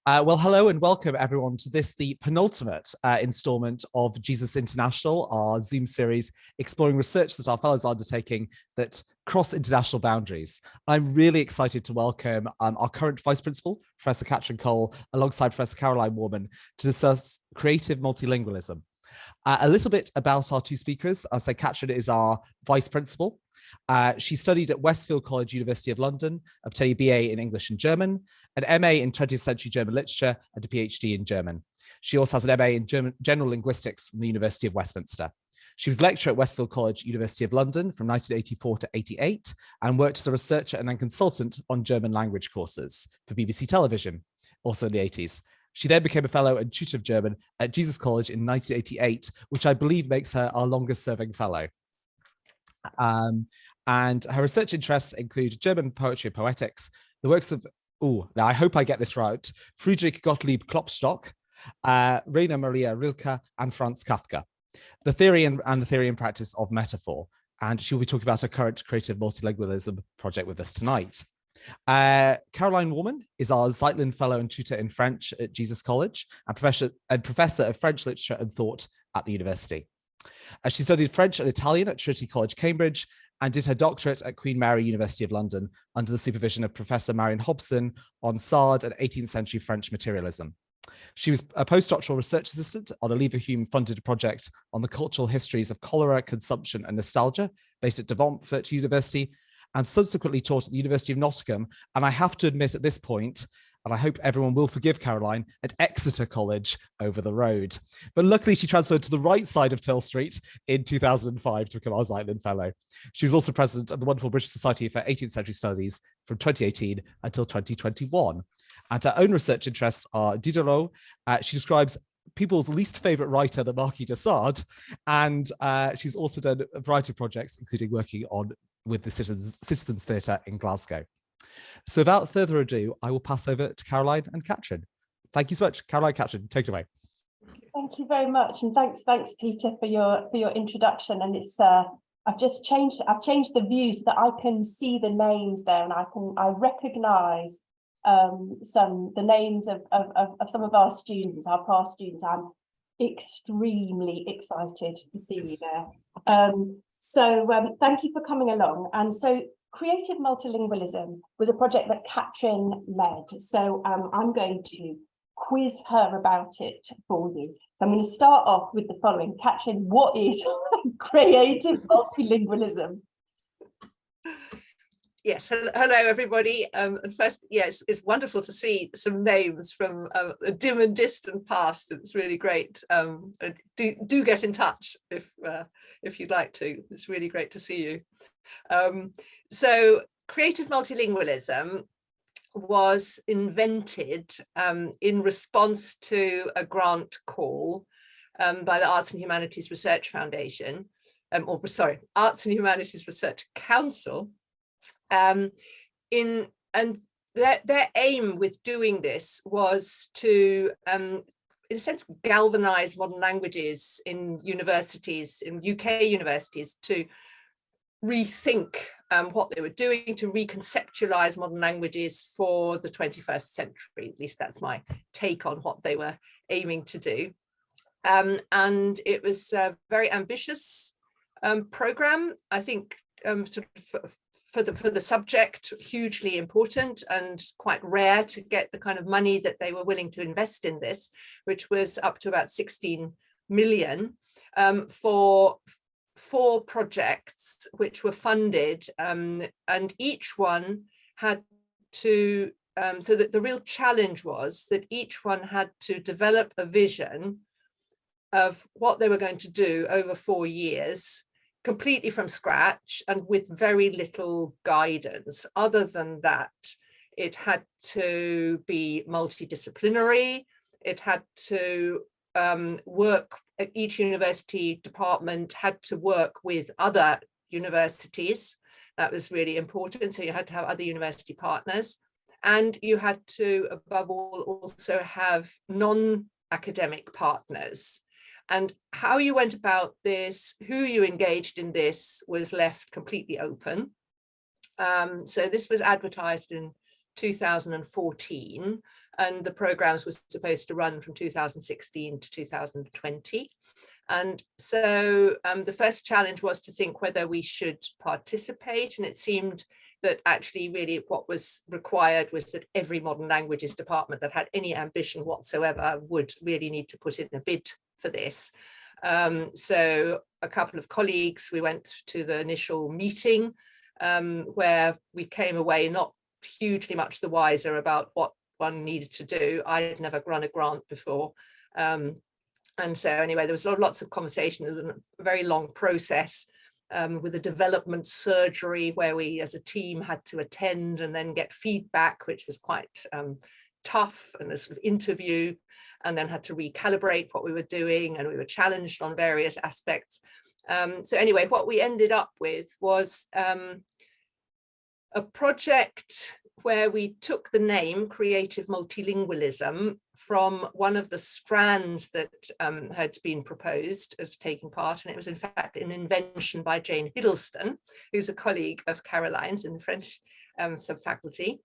Well, hello and welcome everyone to the penultimate installment of Jesus International, our Zoom series exploring research that our fellows are undertaking that cross international boundaries. I'm really excited to welcome our current Vice Principal, Professor Katrin Kohl, alongside Professor Caroline Warman to discuss creative multilingualism. A little bit about our two speakers. I'll say Katrin is our Vice Principal. She studied at Westfield College, University of London, obtained a BA in English and German, an MA in 20th century German literature, and a PhD in German. She also has an MA in general linguistics from the University of Westminster. She was lecturer at Westfield College, University of London from 1984 to 88, and worked as a researcher and consultant on German language courses for BBC Television, also in the 80s. She then became a fellow and tutor of German at Jesus College in 1988, which I believe makes her our longest serving fellow. And her research interests include German poetry and poetics, the works of, now I hope I get this right, Friedrich Gottlieb Klopstock, Rainer Maria Rilke, and Franz Kafka, the theory and the theory and practice of metaphor. And she will be talking about her current creative multilingualism project with us tonight. Caroline Warman is our Zeitlyn Fellow and Tutor in French at Jesus College and Professor of French Literature and Thought at the university. She studied French and Italian at Trinity College, Cambridge, and did her doctorate at Queen Mary University of London under the supervision of Professor Marion Hobson on Sard and 18th century French materialism. She was a postdoctoral research assistant on a Leverhulme-funded project on the cultural histories of cholera, consumption, and nostalgia, based at De Montfort University, and subsequently taught at the University of Nottingham. And I have to admit at this point, and I hope everyone will forgive Caroline, at Exeter College over the road. But luckily she transferred to the right side of Till Street in 2005 to become our Zeitlyn Fellow. She was also president of the wonderful British Society for 18th Century Studies from 2018 until 2021. And her own research interests are Diderot. She describes people's least favorite writer, the Marquis de Sade. And she's also done a variety of projects, including working with the Citizens Theatre in Glasgow. So without further ado, I will pass over to Caroline and Katrin. Thank you so much. Caroline, Katrin, take it away. Thank you very much, and thanks Peter for your introduction. And it's I've changed the view so that I can see the names there, and I recognise the names of some of our students, our past students. I'm extremely excited to see you there. So thank you for coming along. And so Creative Multilingualism was a project that Katrin led. So I'm going to quiz her about it for you. So I'm going to start off with the following. Katrin, what is creative multilingualism? Yes, hello everybody. And first, yes, it's wonderful to see some names from a dim and distant past. It's really great. Do get in touch if you'd like to. It's really great to see you. So creative multilingualism was invented in response to a grant call by the Arts and Humanities Research Foundation, Arts and Humanities Research Council. And their aim with doing this was to, in a sense, galvanize modern languages in universities, in UK universities, to rethink what they were doing, to reconceptualize modern languages for the 21st century. At least that's my take on what they were aiming to do. And it was a very ambitious program, I think, sort of for the subject, hugely important and quite rare to get the kind of money that they were willing to invest in this, which was up to about 16 million for 4 projects which were funded, and each one had to, so that the real challenge was that each one had to develop a vision of what they were going to do over 4 years, completely from scratch and with very little guidance. Other than that, it had to be multidisciplinary. It had to work at each university department, had to work with other universities. That was really important. So you had to have other university partners. And you had to, above all, also have non-academic partners. And how you went about this, who you engaged in this, was left completely open. So this was advertised in 2014, and the programs were supposed to run from 2016 to 2020. And so the first challenge was to think whether we should participate, and it seemed that actually really what was required was that every modern languages department that had any ambition whatsoever would really need to put in a bid for this. So a couple of colleagues, we went to the initial meeting where we came away not hugely much the wiser about what one needed to do. I had never run a grant before. And so anyway, there was lots of conversation. It was a very long process with a development surgery where we as a team had to attend and then get feedback, which was quite tough, and a sort of interview, and then had to recalibrate what we were doing, and we were challenged on various aspects. So anyway, what we ended up with was a project where we took the name Creative Multilingualism from one of the strands that had been proposed as taking part. And it was in fact an invention by Jane Hiddleston, who's a colleague of Caroline's in the French subfaculty.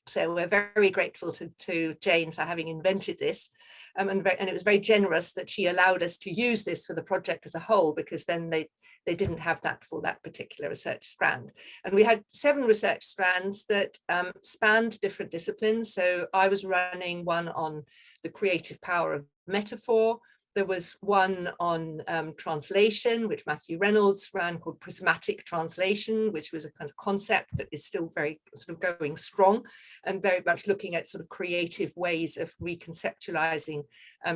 So we're very grateful to Jane for having invented this. And it was very generous that she allowed us to use this for the project as a whole, because then they didn't have that for that particular research strand. And we had 7 research strands that spanned different disciplines. So I was running one on the creative power of metaphor. There was one on translation, which Matthew Reynolds ran, called prismatic translation, which was a kind of concept that is still very sort of going strong and very much looking at sort of creative ways of reconceptualizing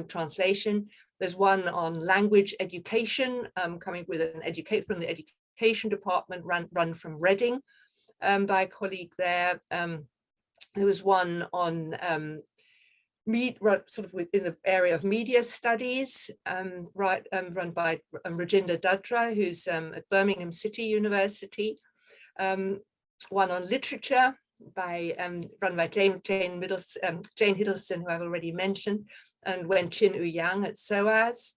translation. There's one on language education, coming with an from the education department, run from Reading by a colleague there. There was one on sort of within the area of media studies, run by Rajinder Dadra, who's at Birmingham City University. One on literature run by Jane Hiddleston, who I've already mentioned, and Wen-Chin Ouyang at SOAS.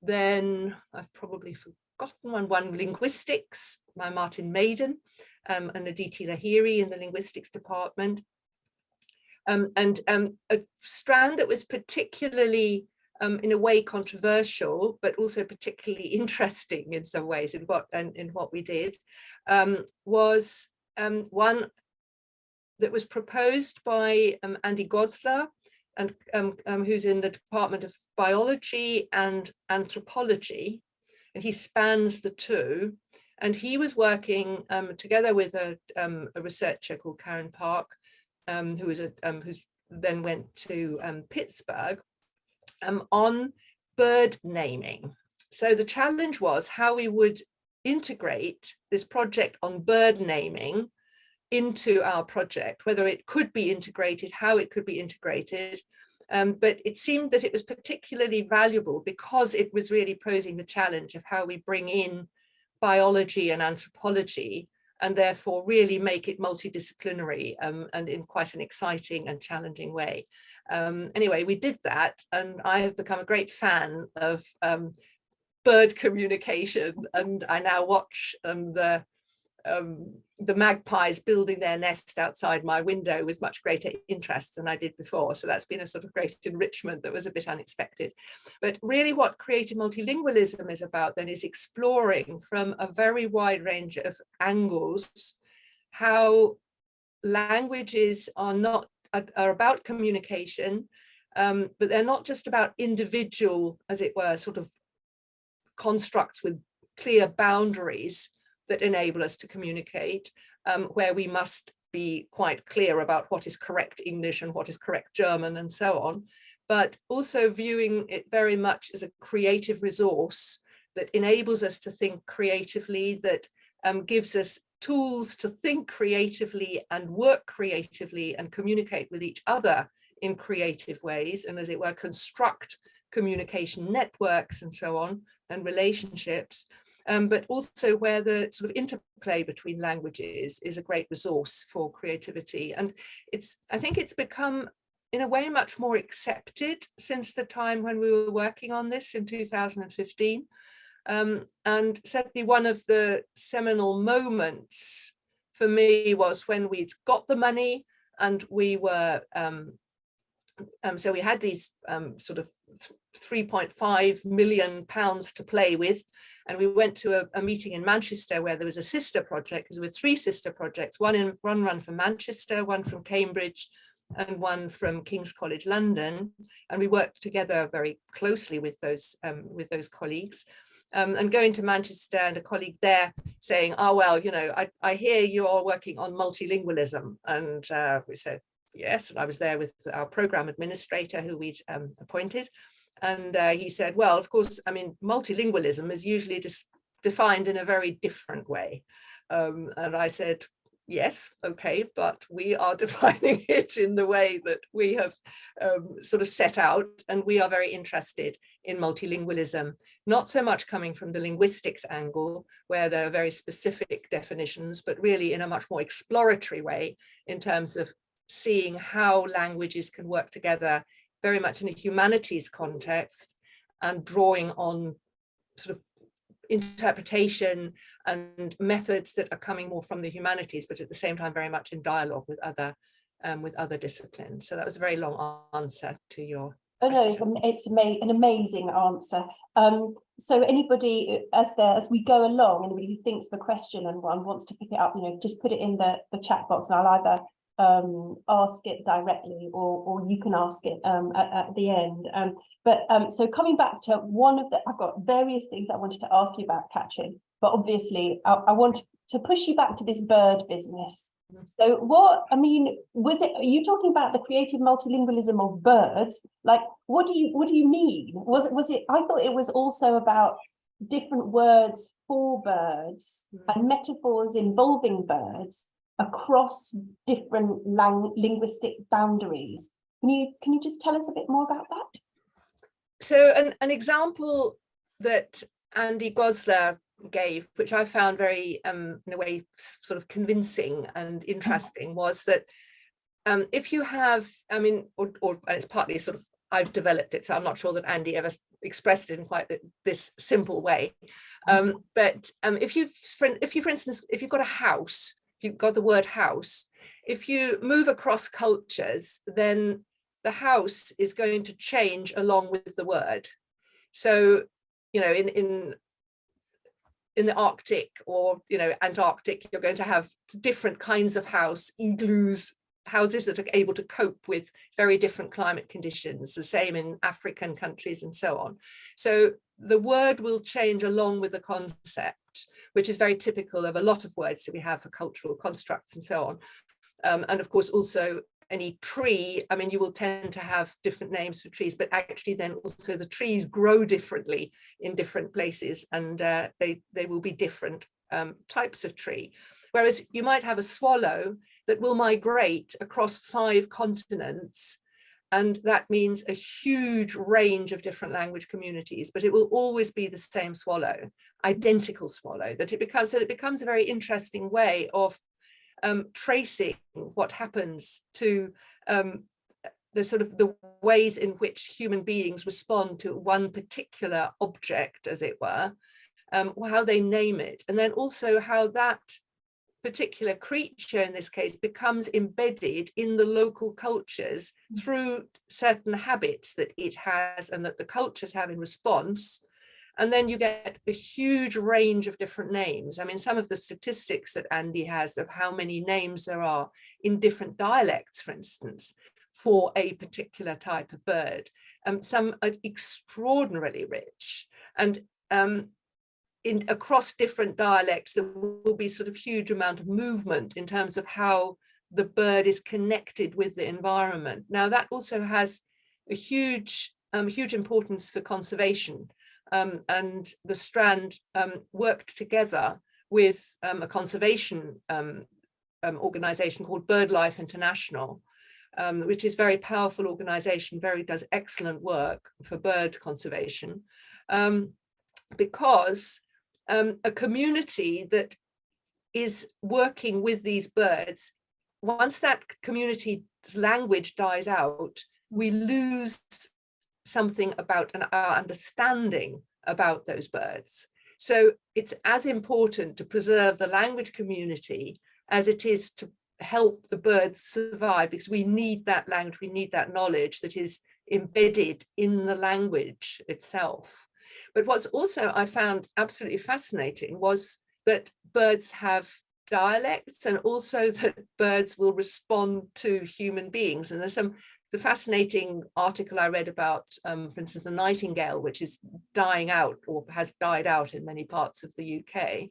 Then I've probably forgotten one linguistics by Martin Maiden and Aditi Lahiri in the linguistics department. And a strand that was particularly, in a way, controversial, but also particularly interesting in some ways in what we did, was one that was proposed by Andy Goslar, and who's in the Department of Biology and Anthropology, and he spans the two. And he was working together with a researcher called Karen Park, who's then went to Pittsburgh, on bird naming. So the challenge was how we would integrate this project on bird naming into our project, whether it could be integrated, how it could be integrated. But it seemed that it was particularly valuable because it was really posing the challenge of how we bring in biology and anthropology, and therefore really make it multidisciplinary and in quite an exciting and challenging way. Anyway, we did that, and I have become a great fan of bird communication, and I now watch the magpies building their nest outside my window with much greater interest than I did before. So that's been a sort of great enrichment that was a bit unexpected. But really what creative multilingualism is about then is exploring from a very wide range of angles how languages are about communication, but they're not just about individual, as it were, sort of constructs with clear boundaries that enable us to communicate, where we must be quite clear about what is correct English and what is correct German and so on, but also viewing it very much as a creative resource that enables us to think creatively, that gives us tools to think creatively and work creatively and communicate with each other in creative ways, and as it were, construct communication networks and so on, and relationships. But also where the sort of interplay between languages is a great resource for creativity. And I think it's become, in a way, much more accepted since the time when we were working on this in 2015. And certainly one of the seminal moments for me was when we'd got the money and we were so we had these sort of £3.5 million to play with, and we went to a meeting in Manchester where there was a sister project. There were 3 sister projects, one run from Manchester, one from Cambridge, and one from King's College London, and we worked together very closely with those colleagues. And going to Manchester, and a colleague there saying, "Oh well, you know, I hear you're working on multilingualism," and we said yes. And I was there with our program administrator who we'd appointed, and he said, "Well, of course, I mean, multilingualism is usually defined in a very different way," and I said, "Yes, okay, but we are defining it in the way that we have sort of set out, and we are very interested in multilingualism, not so much coming from the linguistics angle, where there are very specific definitions, but really in a much more exploratory way in terms of seeing how languages can work together very much in a humanities context, and drawing on sort of interpretation and methods that are coming more from the humanities, but at the same time very much in dialogue with other disciplines." So that was a very long answer to your question. No, it's an amazing answer. So anybody, as we go along, anybody who thinks of a question and wants to pick it up, you know, just put it in the chat box, and I'll either ask it directly, or you can ask it at the end. So coming back to I've got various things I wanted to ask you about, Katrin, but obviously I want to push you back to this bird business. So are you talking about the creative multilingualism of birds? Like, what do you mean? Was it, I thought it was also about different words for birds and metaphors involving birds across different linguistic boundaries. Can you just tell us a bit more about that? So an example that Andy Goslar gave, which I found very in a way sort of convincing and interesting, was that if you have, and it's partly sort of I've developed it, so I'm not sure that Andy ever expressed it in quite this simple way, but if you for instance, if you've got a house, if you've got the word house, if you move across cultures, then the house is going to change along with the word. So, you know, in the Arctic or, you know, Antarctic, you're going to have different kinds of house, igloos, houses that are able to cope with very different climate conditions, the same in African countries and so on. So the word will change along with the concept, which is very typical of a lot of words that we have for cultural constructs and so on. And of course, also any tree, I mean, you will tend to have different names for trees, but actually then also the trees grow differently in different places, and they will be different types of tree. Whereas you might have a swallow that will migrate across 5 continents, and that means a huge range of different language communities, but it will always be the same swallow, identical swallow, that it becomes a very interesting way of tracing what happens to the sort of the ways in which human beings respond to one particular object, as it were, how they name it, and then also how that particular creature in this case becomes embedded in the local cultures through certain habits that it has and that the cultures have in response. And then you get a huge range of different names. I mean, some of the statistics that Andy has of how many names there are in different dialects, for instance, for a particular type of bird, some are extraordinarily rich. And across different dialects, there will be sort of huge amount of movement in terms of how the bird is connected with the environment. Now, that also has a huge importance for conservation. And the Strand worked together with a conservation organization called BirdLife International, which is a very powerful organization, does excellent work for bird conservation, because a community that is working with these birds, once that community's language dies out, we lose something about our understanding about those birds. So it's as important to preserve the language community as it is to help the birds survive, because we need that language, we need that knowledge that is embedded in the language itself. But what's also I found absolutely fascinating was that birds have dialects, and also that birds will respond to human beings. And there's the fascinating article I read about, for instance, the nightingale, which is dying out or has died out in many parts of the UK.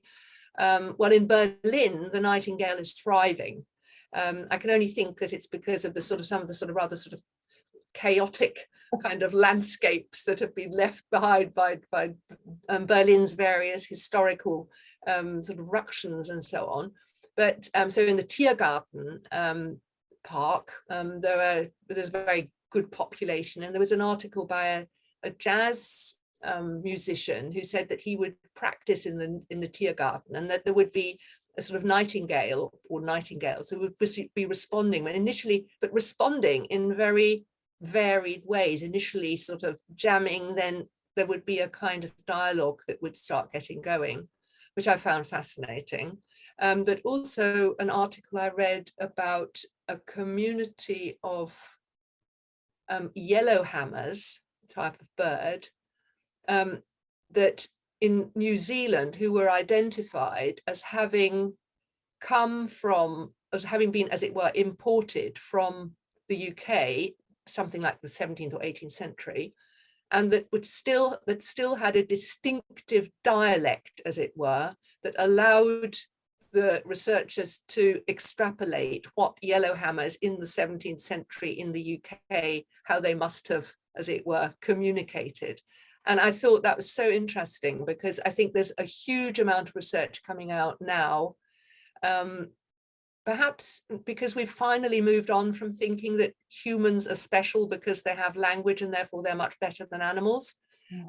Well, in Berlin, the nightingale is thriving. I can only think that it's because of some of the rather chaotic kind of landscapes that have been left behind by Berlin's various historical ructions and so on. But so in the Tiergarten park, there's a very good population, and there was an article by a jazz musician who said that he would practice in the Tiergarten, and that there would be a sort of nightingale or nightingales who would be responding but responding in very varied ways. Initially sort of jamming, then there would be a kind of dialogue that would start getting going, which I found fascinating. But also an article I read about a community of yellowhammers, type of bird, that in New Zealand, who were identified as having been, as it were, imported from the UK, something like the 17th or 18th century, and that still had a distinctive dialect, as it were, that allowed the researchers to extrapolate what yellowhammers in the 17th century in the UK, how they must have, as it were, communicated. And I thought that was so interesting, because I think there's a huge amount of research coming out now, perhaps because we've finally moved on from thinking that humans are special because they have language and therefore they're much better than animals,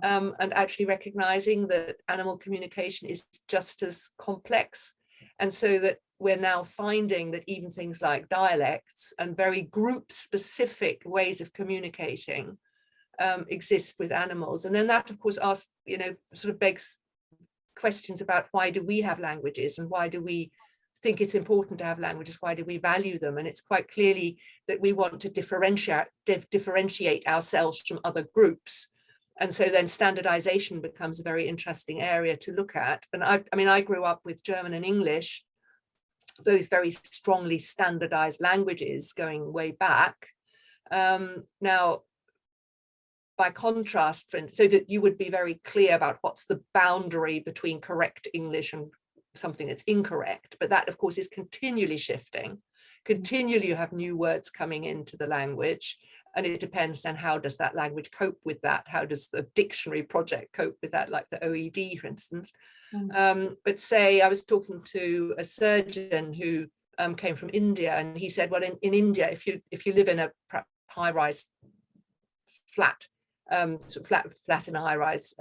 and actually recognizing that animal communication is just as complex. And so that we're now finding that even things like dialects and very group-specific ways of communicating exist with animals. And then that, of course, begs questions about why do we have languages, and why do we think it's important to have languages? Why do we value them? And it's quite clearly that we want to differentiate ourselves from other groups. And so then standardization becomes a very interesting area to look at. And I grew up with German and English, those very strongly standardized languages going way back. Now, by contrast, so that you would be very clear about what's the boundary between correct English and something that's incorrect. But that, of course, is continually shifting. Continually, you have new words coming into the language. And it depends on how does that language cope with that? How does the dictionary project cope with that, like the OED, for instance? But say I was talking to a surgeon who came from India, and he said, well, in India, if you live in a high-rise flat, flat in a high-rise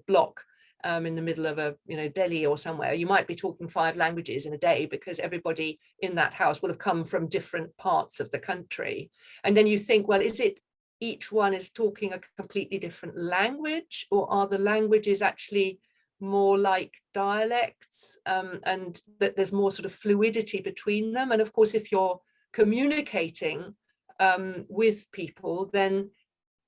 block, in the middle of Delhi or somewhere, you might be talking 5 languages in a day, because everybody in that house will have come from different parts of the country. And then you think, well, is it each one is talking a completely different language, or are the languages actually more like dialects, and that there's more sort of fluidity between them? And of course, if you're communicating with people, then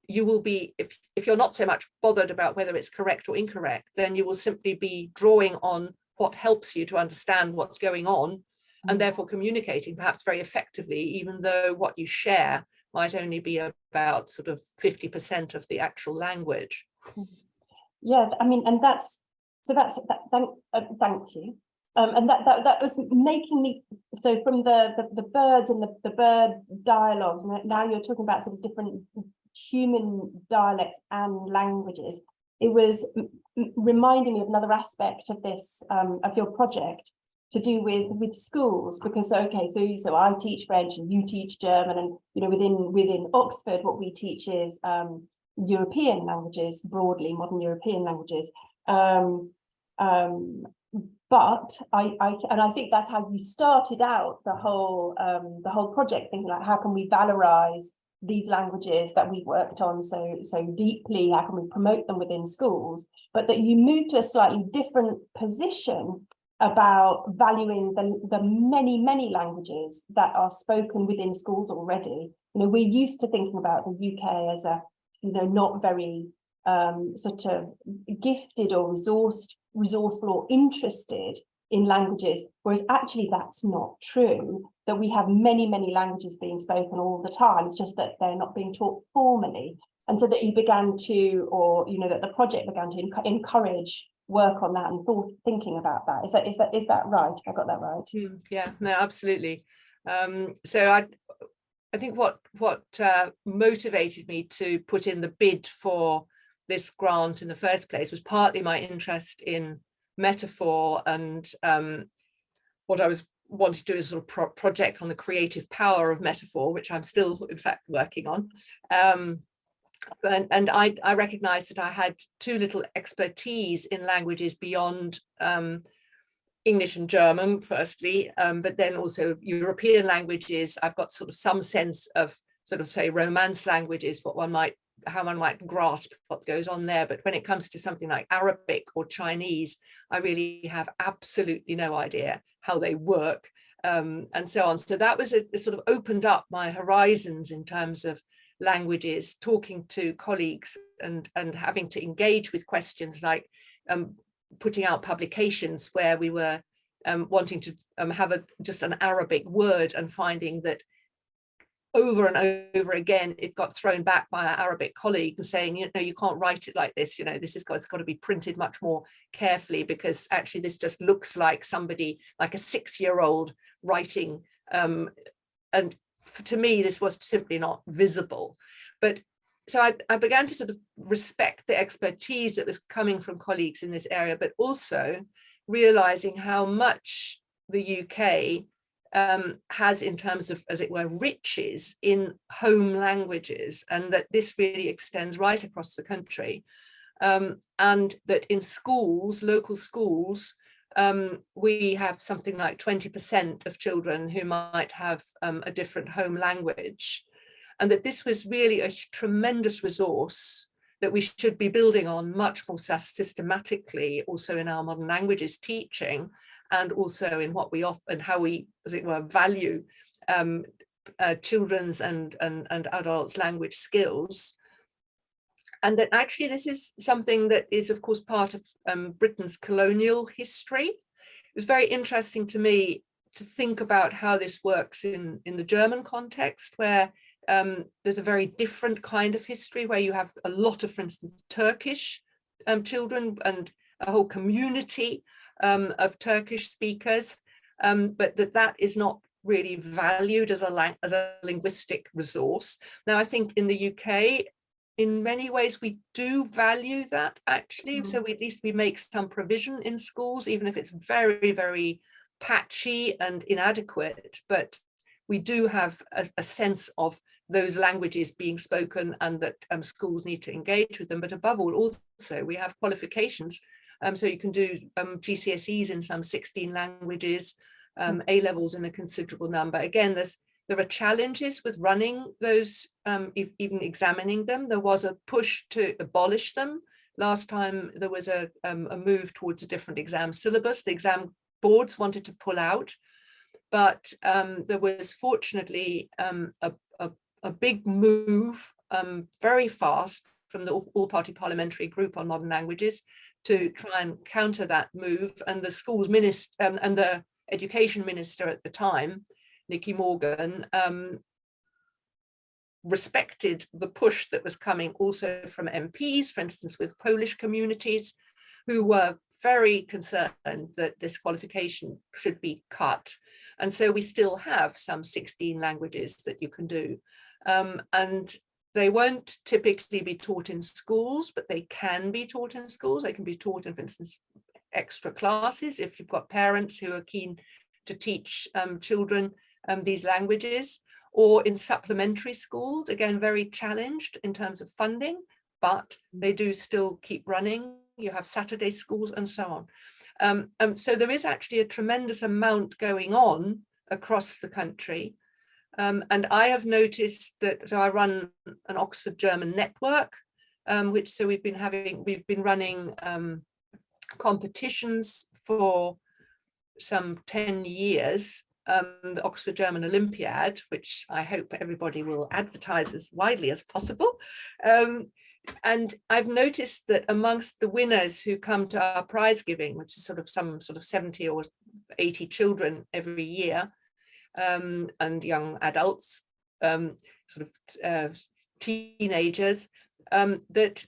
you will be, if you're not so much bothered about whether it's correct or incorrect, then you will simply be drawing on what helps you to understand what's going on, and therefore communicating perhaps very effectively, even though what you share might only be about sort of 50% of the actual language. Yeah, I mean, and thank you. And that was making me, so from the birds and the bird dialogues, and now you're talking about sort of different human dialects and languages. It was reminding me of another aspect of this, of your project, to do with schools, because so I teach French and you teach German, and within Oxford what we teach is European languages, broadly modern European languages. But I think that's how you started out the whole project, thinking like, how can we valorize these languages that we worked on so deeply? How can we promote them within schools? But that you moved to a slightly different position about valuing the many, many languages that are spoken within schools already. You know, we're used to thinking about the UK as a, you know, not very sort of gifted or resourceful or interested in languages, whereas actually that's not true, that we have many, many languages being spoken all the time. It's just that they're not being taught formally. And so that you began to, or, you know, that the project began to encourage work on that and thinking about that. Is that right? I got that right? Yeah, no, absolutely. So I think what motivated me to put in the bid for this grant in the first place was partly my interest in metaphor, and what I was wanting to do is sort of project on the creative power of metaphor, which I'm still in fact working on. And I recognized that I had too little expertise in languages beyond English and German, firstly, but then also European languages. I've got sort of some sense of sort of, say, Romance languages, how one might grasp what goes on there. But when it comes to something like Arabic or Chinese, I really have absolutely no idea how they work, and so on. So that was it sort of opened up my horizons in terms of languages, talking to colleagues and having to engage with questions like putting out publications where we were wanting to have just an Arabic word, and finding that over and over again it got thrown back by our Arabic colleague and saying, you know, you can't write it like this, you know, it's got to be printed much more carefully, because actually this just looks like somebody, like a 6-year-old writing, and to me this was simply not visible. But so I began to sort of respect the expertise that was coming from colleagues in this area, but also realizing how much the UK has in terms of, as it were, riches in home languages, and that this really extends right across the country, and that in schools, local schools, we have something like 20% of children who might have a different home language, and that this was really a tremendous resource that we should be building on much more systematically, also in our modern languages teaching, and also in what we offer and how we, as it were, value children's and adults' language skills. And that actually this is something that is, of course, part of Britain's colonial history. It was very interesting to me to think about how this works in the German context, where there's a very different kind of history, where you have a lot of, for instance, Turkish children and a whole community of Turkish speakers, but that is not really valued as a linguistic resource. Now, I think in the UK, in many ways, we do value that, actually. So at least we make some provision in schools, even if it's very, very patchy and inadequate. But we do have a sense of those languages being spoken, and that schools need to engage with them. But above all, also, we have qualifications. So you can do GCSEs in some 16 languages, A-levels in a considerable number. Again, there are challenges with running those, even examining them. There was a push to abolish them. Last time there was a move towards a different exam syllabus. The exam boards wanted to pull out, but there was fortunately a big move very fast from the all-party parliamentary group on modern languages to try and counter that move. And the schools minister and the education minister at the time, Nicky Morgan, respected the push that was coming also from MPs, for instance, with Polish communities, who were very concerned that this qualification should be cut. And so we still have some 16 languages that you can do. And they won't typically be taught in schools, but they can be taught in schools. They can be taught in, for instance, extra classes, if you've got parents who are keen to teach children these languages, or in supplementary schools, again, very challenged in terms of funding, but they do still keep running. You have Saturday schools and so on. So there is actually a tremendous amount going on across the country. And I have noticed that, so I run an Oxford German network, so we've been running competitions for some 10 years, the Oxford German Olympiad, which I hope everybody will advertise as widely as possible. And I've noticed that amongst the winners who come to our prize giving, which is sort of 70 or 80 children every year, and young adults, teenagers, that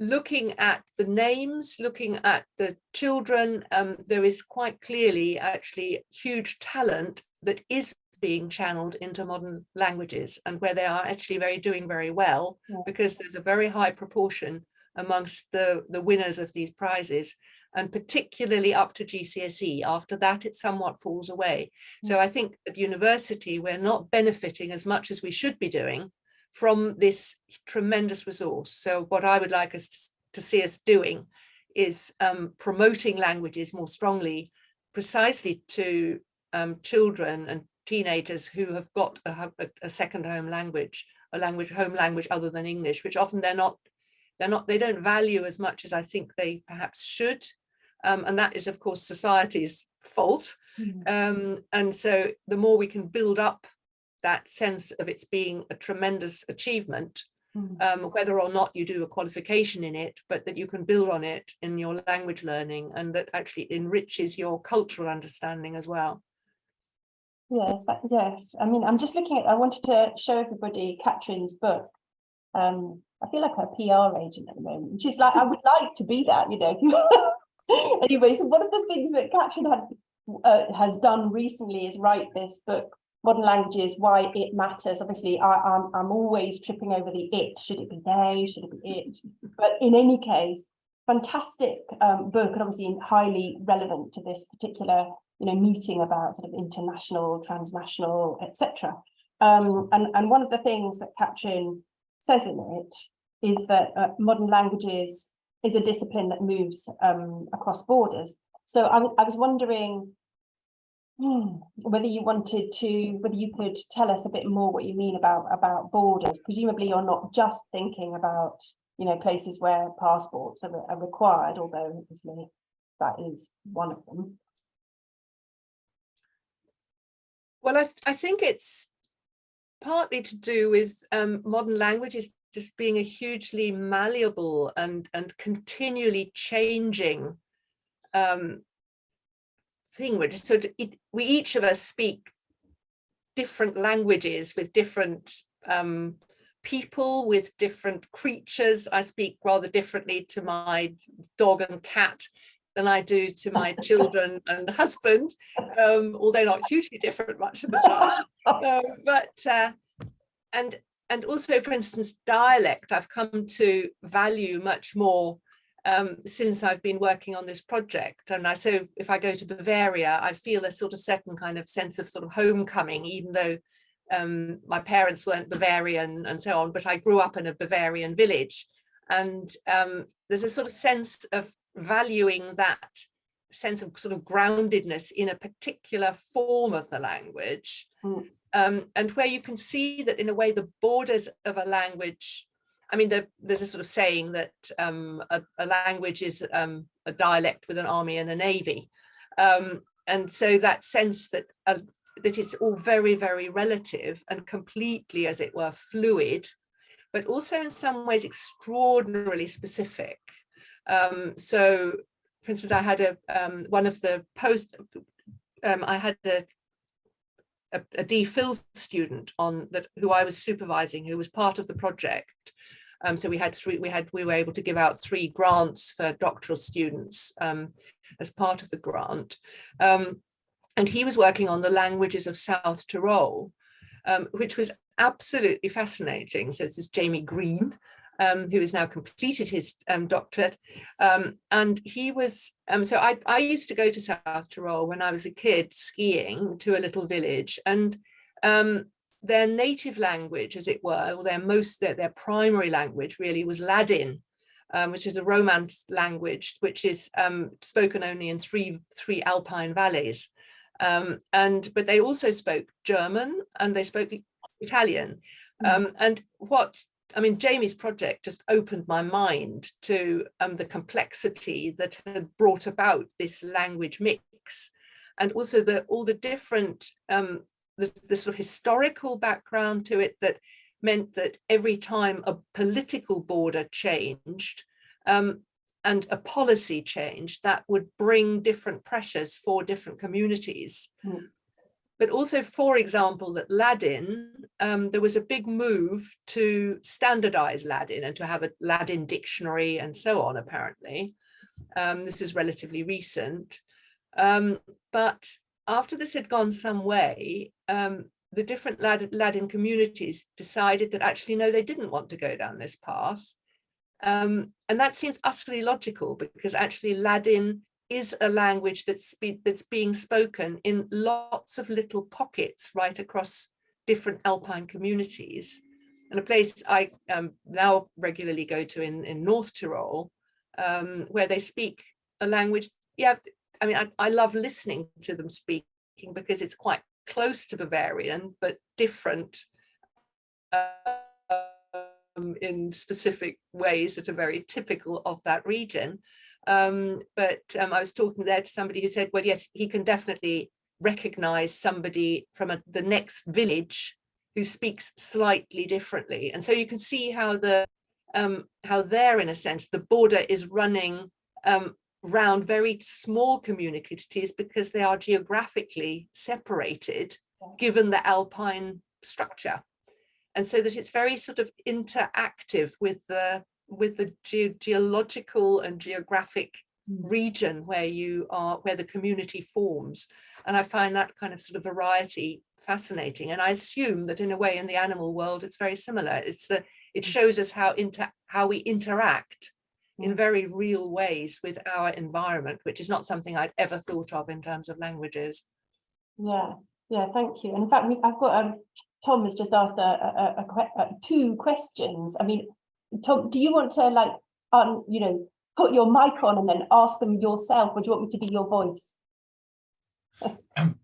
looking at the names, looking at the children, there is quite clearly actually huge talent that is being channeled into modern languages, and where they are actually doing very well, because there's a very high proportion amongst the winners of these prizes, and particularly up to GCSE. After that, it somewhat falls away. So I think at university, we're not benefiting as much as we should be doing from this tremendous resource. So what I would like us to see us doing is promoting languages more strongly, precisely to children and teenagers who have got a second home language, home language other than English, which often they don't value as much as I think they perhaps should. And that is, of course, society's fault. And so the more we can build up that sense of its being a tremendous achievement, whether or not you do a qualification in it, but that you can build on it in your language learning, and that actually enriches your cultural understanding as well. Yes. I mean, I'm just looking at, I wanted to show everybody Katrin's book. I feel like a PR agent at the moment, which is like, I would like to be that, you know. Anyway, so one of the things that Katrin has done recently is write this book, Modern Languages, Why It Matters. Obviously, I'm always tripping over the it. Should it be they? Should it be it? But in any case, fantastic book, and obviously highly relevant to this particular, meeting about sort of international, transnational, etc. And one of the things that Katrin says in it is that modern languages is a discipline that moves across borders. So I was wondering whether you could tell us a bit more what you mean about borders. Presumably you're not just thinking about, places where passports are required, although obviously that is one of them. Well, I think it's partly to do with modern languages just being a hugely malleable and continually changing thing. We each of us speak different languages with different people, with different creatures. I speak rather differently to my dog and cat than I do to my children and husband, although not hugely different much of the time. And also, for instance, dialect, I've come to value much more since I've been working on this project. And so if I go to Bavaria, I feel a sort of certain kind of sense of sort of homecoming, even though my parents weren't Bavarian and so on, but I grew up in a Bavarian village. And there's a sort of sense of valuing that sense of sort of groundedness in a particular form of the language. And where you can see that in a way the borders of a language, I mean, there's a sort of saying that a language is a dialect with an army and a navy. And so that sense that it's all very, very relative and completely, as it were, fluid, but also in some ways extraordinarily specific. So, for instance, I had I had a DPhil student who I was supervising, who was part of the project. So we were able to give out 3 grants for doctoral students as part of the grant. And he was working on the languages of South Tyrol, which was absolutely fascinating. So this is Jamie Green, who has now completed his doctorate. And he was, so I used to go to South Tyrol when I was a kid skiing to a little village, and their native language, as it were, or their primary language really was Ladin, which is a Romance language, which is spoken only in three alpine valleys. But they also spoke German and they spoke Italian. Jamie's project just opened my mind to the complexity that had brought about this language mix. and also all the different, the sort of historical background to it that meant that every time a political border changed, and a policy change, that would bring different pressures for different communities. But also, for example, that Ladin, there was a big move to standardize Ladin and to have a Ladin dictionary and so on, apparently. This is relatively recent. But after this had gone some way, the different Ladin communities decided that actually, no, they didn't want to go down this path. And that seems utterly logical, because actually Ladin is a language that's being spoken in lots of little pockets right across different Alpine communities. And a place I now regularly go to in North Tyrol, where they speak a language. Yeah, I mean, I love listening to them speaking because it's quite close to Bavarian, but different in specific ways that are very typical of that region. But I was talking there to somebody who said, well, yes, he can definitely recognize somebody from the next village who speaks slightly differently. And so you can see how how there, in a sense, the border is running round very small communities because they are geographically separated, given the Alpine structure. And so that it's very sort of interactive with the geological and geographic region where the community forms. And I find that kind of sort of variety fascinating. And I assume that in a way in the animal world, it's very similar. It shows us how we interact in very real ways with our environment, which is not something I'd ever thought of in terms of languages. Yeah, thank you. And in fact, I've got Tom has just asked two questions. I mean, Tom, do you want to put your mic on and then ask them yourself, or do you want me to be your voice?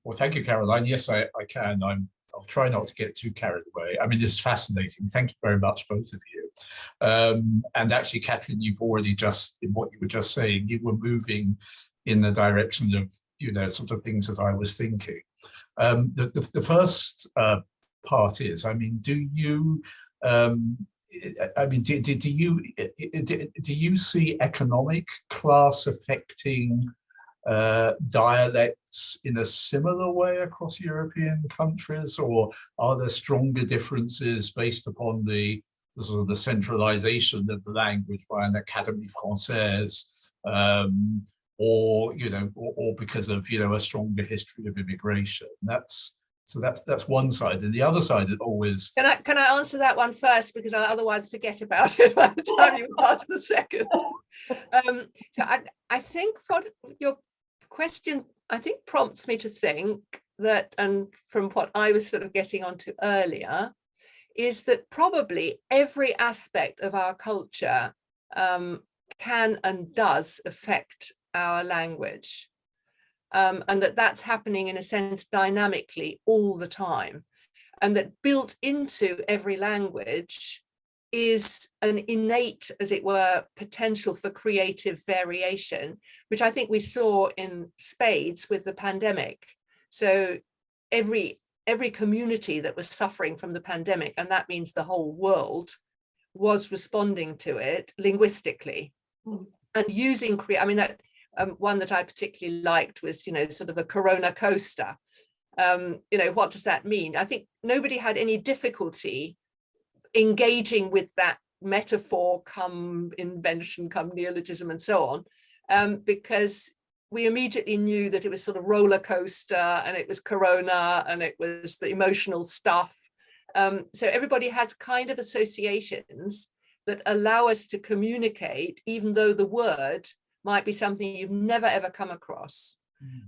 Well, thank you, Caroline. Yes, I can. I'll try not to get too carried away. I mean, this is fascinating. Thank you very much, both of you. And actually, Katrin, you've already in what you were just saying, you were moving in the direction of, sort of things that I was thinking. The first part is, I mean, do you see economic class affecting dialects in a similar way across European countries, or are there stronger differences based upon the sort of the centralization of the language by an Académie Française, or because of a stronger history of immigration? That's one side, and the other side is always. Can I answer that one first, because I'll otherwise forget about it by the time you ask the second. So I think what your question prompts me to think that, and from what I was sort of getting onto earlier, is that probably every aspect of our culture can and does affect our language. And that's happening in a sense dynamically all the time, and that built into every language is an innate, as it were, potential for creative variation, which I think we saw in spades with the pandemic. So every community that was suffering from the pandemic, and that means the whole world, was responding to it linguistically and using one that I particularly liked was, sort of a Corona coaster. What does that mean? I think nobody had any difficulty engaging with that metaphor, come invention, come neologism, and so on, because we immediately knew that it was sort of roller coaster, and it was Corona, and it was the emotional stuff. So everybody has kind of associations that allow us to communicate, even though the word might be something you've never ever come across.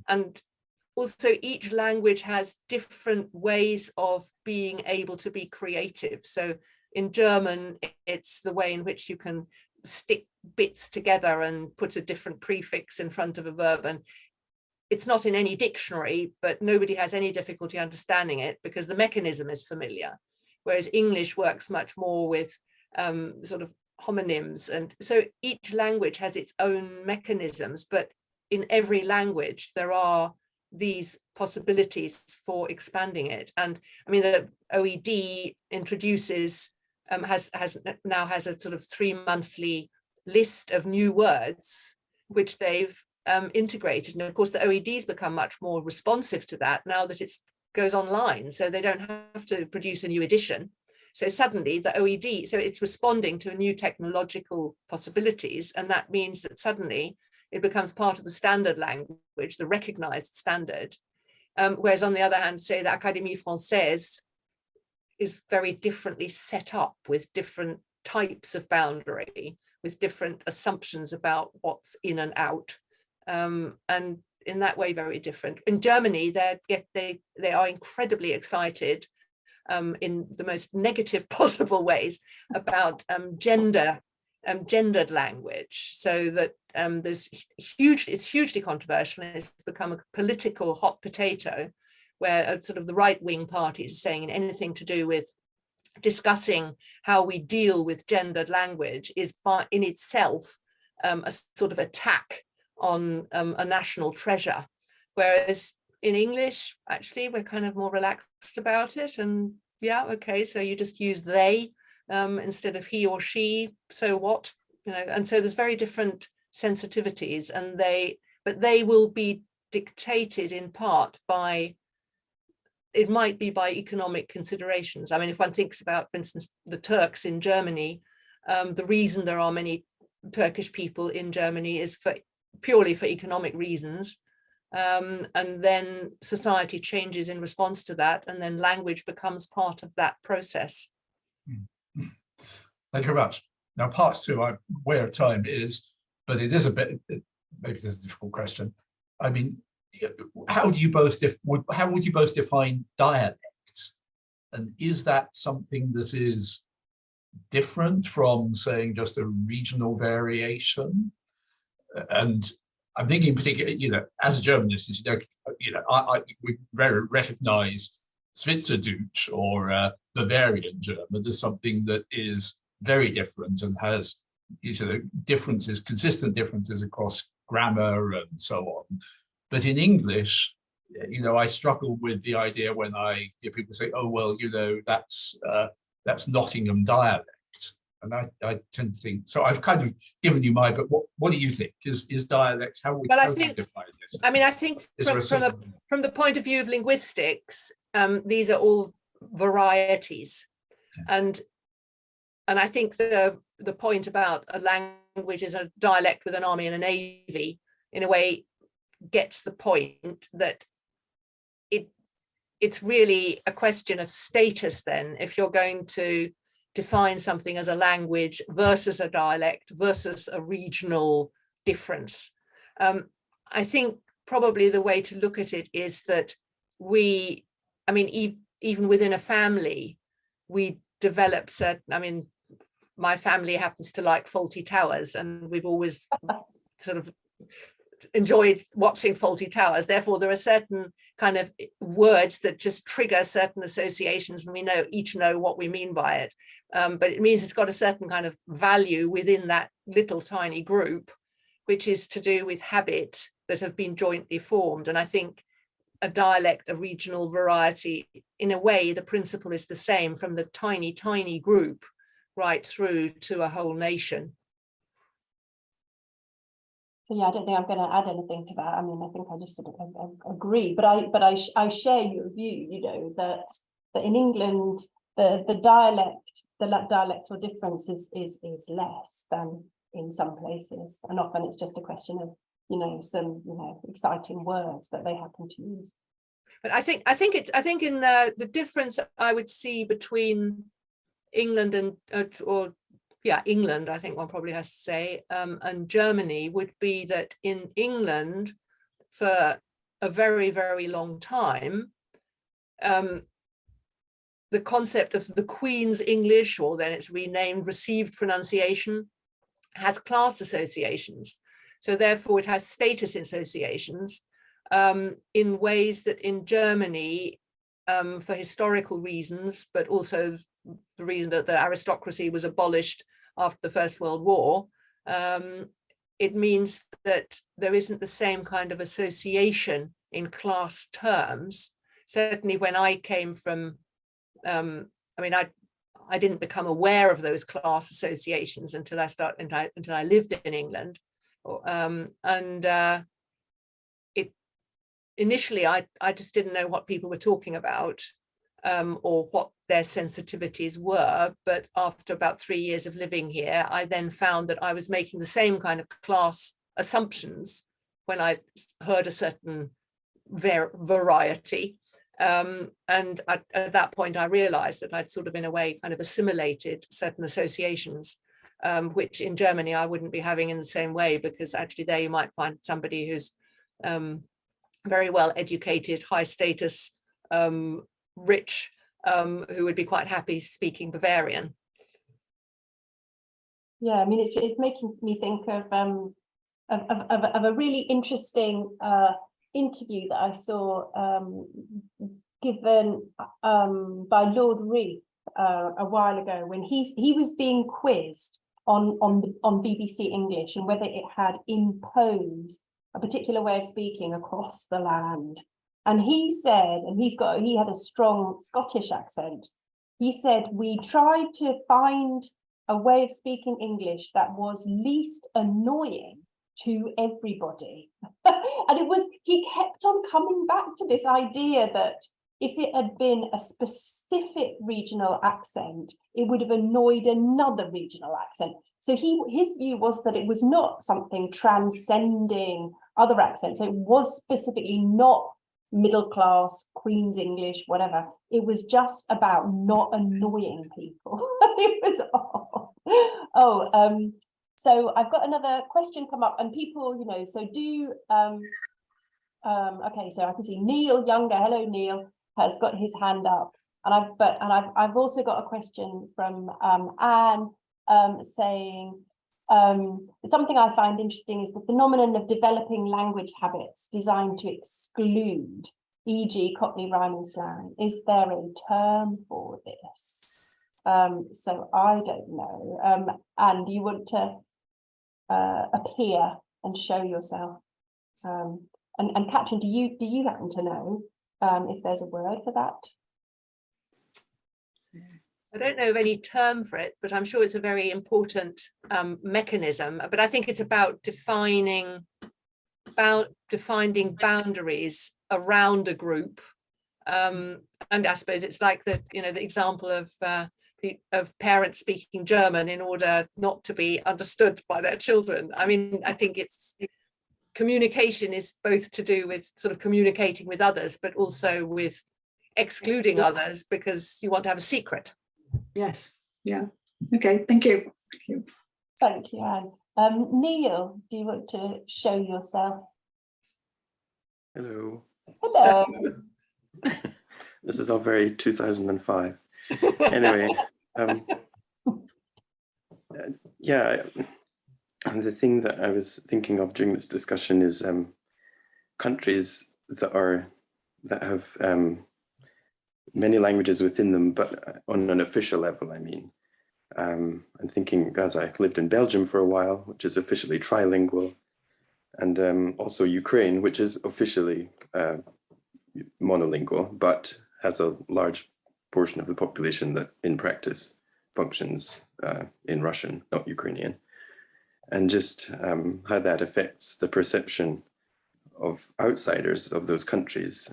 And also each language has different ways of being able to be creative. So in German, it's the way in which you can stick bits together and put a different prefix in front of a verb. And it's not in any dictionary, but nobody has any difficulty understanding it because the mechanism is familiar. Whereas English works much more with sort of homonyms. And so each language has its own mechanisms, but in every language, there are these possibilities for expanding it. And I mean, the OED introduces, has a sort of 3-monthly list of new words, which they've integrated. And of course, the OED's become much more responsive to that now that it goes online, so they don't have to produce a new edition. So suddenly the OED, so it's responding to new technological possibilities, and that means that suddenly it becomes part of the standard language, the recognized standard. Whereas on the other hand, say the Académie Française is very differently set up with different types of boundary, with different assumptions about what's in and out. And in that way, very different. In Germany, they are incredibly excited in the most negative possible ways about gendered language, so that it's hugely controversial, and it's become a political hot potato, where sort of the right-wing parties saying anything to do with discussing how we deal with gendered language is in itself a sort of attack on a national treasure, whereas in English, actually, we're kind of more relaxed about it. And yeah, okay, so you just use they instead of he or she, so what? You know, and so there's very different sensitivities, and they will be dictated in part by, it might be by economic considerations. I mean, if one thinks about, for instance, the Turks in Germany, the reason there are many Turkish people in Germany is purely for economic reasons. And then society changes in response to that, and then language becomes part of that process. Thank you very much. Now, part two, I'm aware of time is, but it is a bit, maybe this is a difficult question. I mean, how would you both define dialect? And is that something that is different from saying just a regional variation? And I'm thinking particularly, you know, as a Germanist, we very recognize Schweizerdeutsch or Bavarian German as something that is very different and has differences, consistent differences across grammar and so on. But in English, you know, I struggle with the idea when I hear people say, "Oh, well, you know, that's Nottingham dialect," and I tend to think. So I've kind of given you my, but what do you think? Is dialect? How would you define this? I mean, I think from the point of view of linguistics, these are all varieties, and I think the point about a language is a dialect with an army and a navy, in a way, gets the point that it's really a question of status then, if you're going to define something as a language versus a dialect versus a regional difference. I think probably the way to look at it is that even within a family, we develop certain, I mean, my family happens to like Fawlty Towers, and we've always sort of enjoyed watching Fawlty Towers. Therefore, there are certain kind of words that just trigger certain associations, and we each know what we mean by it. But it means it's got a certain kind of value within that little tiny group, which is to do with habit that have been jointly formed. And I think a dialect, a regional variety, in a way, the principle is the same from the tiny, tiny group right through to a whole nation. So yeah, I don't think I'm going to add anything to that. I mean, I think I just sort of agree, but I share your view, you know, that in England the dialectal difference is less than in some places, and often it's just a question of, you know, some, you know, exciting words that they happen to use. But I think in the difference I would see between England and England, I think one probably has to say, and Germany would be that in England, for a very, very long time, the concept of the Queen's English, or then it's renamed received pronunciation, has class associations. So therefore it has status associations in ways that in Germany, for historical reasons, but also the reason that the aristocracy was abolished after the First World War, it means that there isn't the same kind of association in class terms. Certainly when I came from, I mean, I didn't become aware of those class associations until I lived in England. Initially, I just didn't know what people were talking about or what their sensitivities were. But after about 3 years of living here, I then found that I was making the same kind of class assumptions when I heard a certain variety. And at that point, I realized that I'd sort of in a way kind of assimilated certain associations, which in Germany I wouldn't be having in the same way, because actually there you might find somebody who's very well educated, high status, rich, who would be quite happy speaking Bavarian. Yeah, I mean, it's making me think of a really interesting interview that I saw given by Lord Reith a while ago, when he was being quizzed on BBC English and whether it had imposed a particular way of speaking across the land. And he said, and he had a strong Scottish accent. He said, we tried to find a way of speaking English that was least annoying to everybody. And he kept on coming back to this idea that if it had been a specific regional accent, it would have annoyed another regional accent. So his view was that it was not something transcending other accents. So it was specifically not middle class, Queen's English, whatever. It was just about not annoying people. It was odd. So I've got another question come up, and people, so do, okay, so I can see Neil Younger, hello Neil, has got his hand up. And I've also got a question from Anne saying, something I find interesting is the phenomenon of developing language habits designed to exclude, e.g. Cockney rhyming slang. Is there a term for this? So I don't know. Anne, do you want to appear and show yourself? And Katrin, do you happen to know if there's a word for that? I don't know of any term for it, but I'm sure it's a very important mechanism. But I think it's about defining boundaries around a group. And I suppose it's like the example of parents speaking German in order not to be understood by their children. I mean, I think communication is both to do with sort of communicating with others, but also with excluding others because you want to have a secret. Yes. Yeah. Okay. Thank you. Thank you, Anne. Neil, do you want to show yourself? Hello. Hello. This is all very 2005. Anyway, yeah, and the thing that I was thinking of during this discussion is countries that have many languages within them, but on an official level, I mean. I'm thinking, as I lived in Belgium for a while, which is officially trilingual, and also Ukraine, which is officially monolingual, but has a large portion of the population that in practice functions in Russian, not Ukrainian. And just how that affects the perception of outsiders of those countries.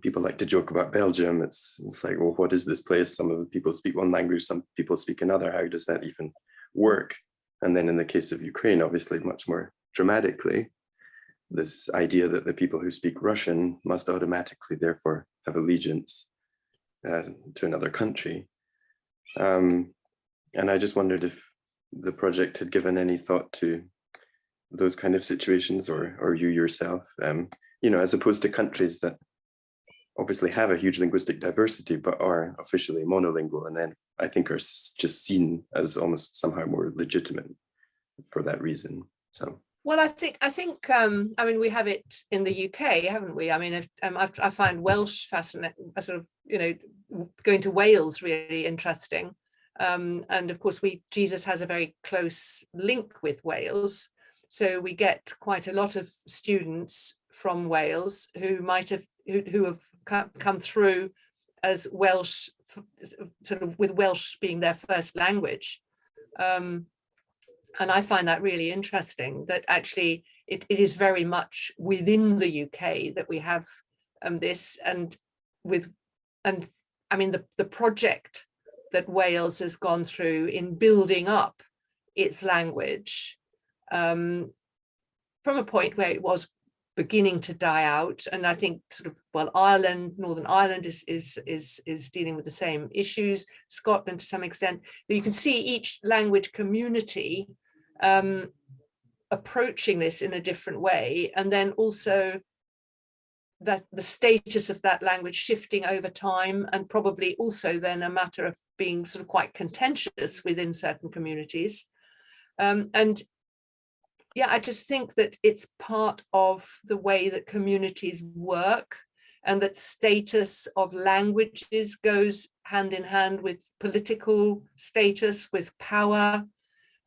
People like to joke about Belgium. It's like, well, what is this place? Some of the people speak one language, some people speak another. How does that even work? And then in the case of Ukraine, obviously much more dramatically, this idea that the people who speak Russian must automatically therefore have allegiance to another country. And I just wondered if the project had given any thought to those kind of situations, or you yourself, as opposed to countries that obviously have a huge linguistic diversity, but are officially monolingual, and then I think are just seen as almost somehow more legitimate for that reason. So. Well, I think I mean, we have it in the UK, haven't we? I mean, I find Welsh fascinating, sort of, going to Wales really interesting. And of course, Jesus has a very close link with Wales. So we get quite a lot of students from Wales who have come through as Welsh, sort of with Welsh being their first language. And I find that really interesting, that actually it is very much within the UK that we have this, and I mean the project that Wales has gone through in building up its language from a point where it was beginning to die out. And I think sort of, well, Ireland, Northern Ireland is dealing with the same issues, Scotland to some extent. But you can see each language community approaching this in a different way, and then also that the status of that language shifting over time, and probably also then a matter of being sort of quite contentious within certain communities. And yeah, I just think that it's part of the way that communities work, and that status of languages goes hand in hand with political status, with power.